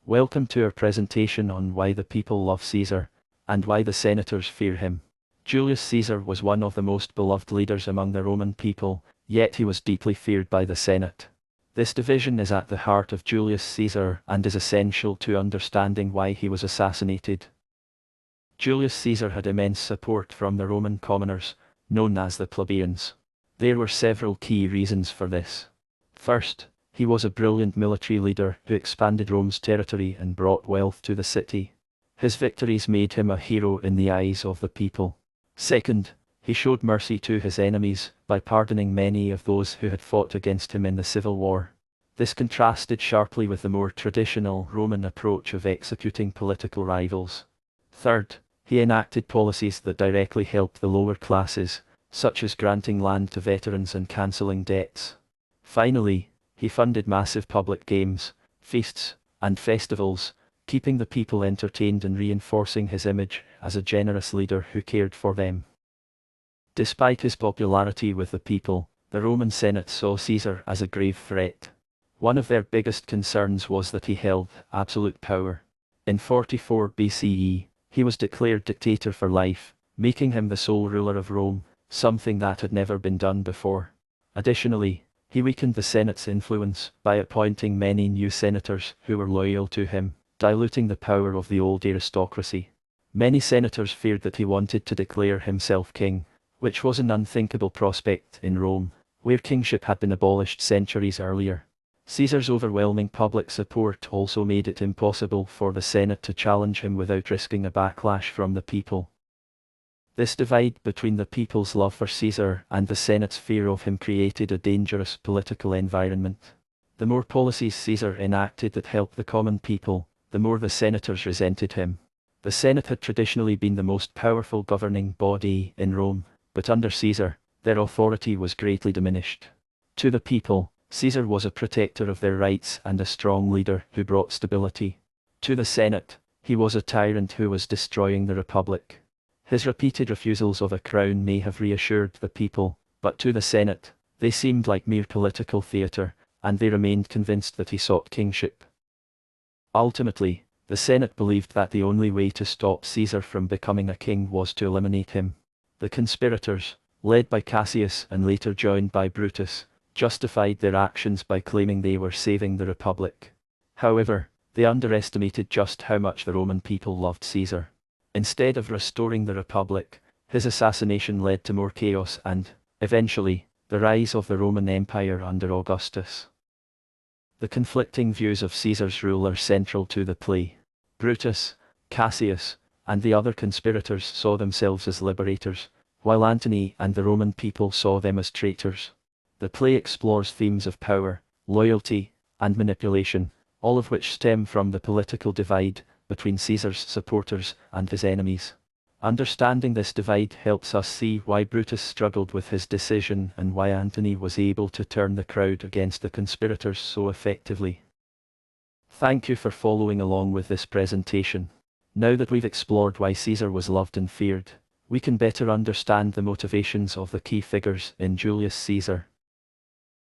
Welcome to our presentation on why the people love Caesar, and why the senators fear him. Julius Caesar was one of the most beloved leaders among the Roman people, yet he was deeply feared by the Senate. This division is at the heart of Julius Caesar and is essential to understanding why he was assassinated. Julius Caesar had immense support from the Roman commoners, known as the plebeians. There were several key reasons for this. First, he was a brilliant military leader who expanded Rome's territory and brought wealth to the city. His victories made him a hero in the eyes of the people. Second, he showed mercy to his enemies by pardoning many of those who had fought against him in the civil war. This contrasted sharply with the more traditional Roman approach of executing political rivals. Third, he enacted policies that directly helped the lower classes, such as granting land to veterans and cancelling debts. Finally, he funded massive public games, feasts, and festivals, keeping the people entertained and reinforcing his image as a generous leader who cared for them. Despite his popularity with the people, the Roman Senate saw Caesar as a grave threat. One of their biggest concerns was that he held absolute power. In 44 BCE, he was declared dictator for life, making him the sole ruler of Rome, something that had never been done before. Additionally, he weakened the Senate's influence by appointing many new senators who were loyal to him, diluting the power of the old aristocracy. Many senators feared that he wanted to declare himself king, which was an unthinkable prospect in Rome, where kingship had been abolished centuries earlier. Caesar's overwhelming public support also made it impossible for the Senate to challenge him without risking a backlash from the people. This divide between the people's love for Caesar and the Senate's fear of him created a dangerous political environment. The more policies Caesar enacted that helped the common people, the more the senators resented him. The Senate had traditionally been the most powerful governing body in Rome, but under Caesar, their authority was greatly diminished. To the people, Caesar was a protector of their rights and a strong leader who brought stability. To the Senate, he was a tyrant who was destroying the republic. His repeated refusals of a crown may have reassured the people, but to the Senate, they seemed like mere political theatre, and they remained convinced that he sought kingship. Ultimately, the Senate believed that the only way to stop Caesar from becoming a king was to eliminate him. The conspirators, led by Cassius and later joined by Brutus, justified their actions by claiming they were saving the republic. However, they underestimated just how much the Roman people loved Caesar. Instead of restoring the republic, his assassination led to more chaos and, eventually, the rise of the Roman Empire under Augustus. The conflicting views of Caesar's rule are central to the play. Brutus, Cassius, and the other conspirators saw themselves as liberators, while Antony and the Roman people saw them as traitors. The play explores themes of power, loyalty, and manipulation, all of which stem from the political divide between Caesar's supporters and his enemies. Understanding this divide helps us see why Brutus struggled with his decision and why Antony was able to turn the crowd against the conspirators so effectively. Thank you for following along with this presentation. Now that we've explored why Caesar was loved and feared, we can better understand the motivations of the key figures in Julius Caesar.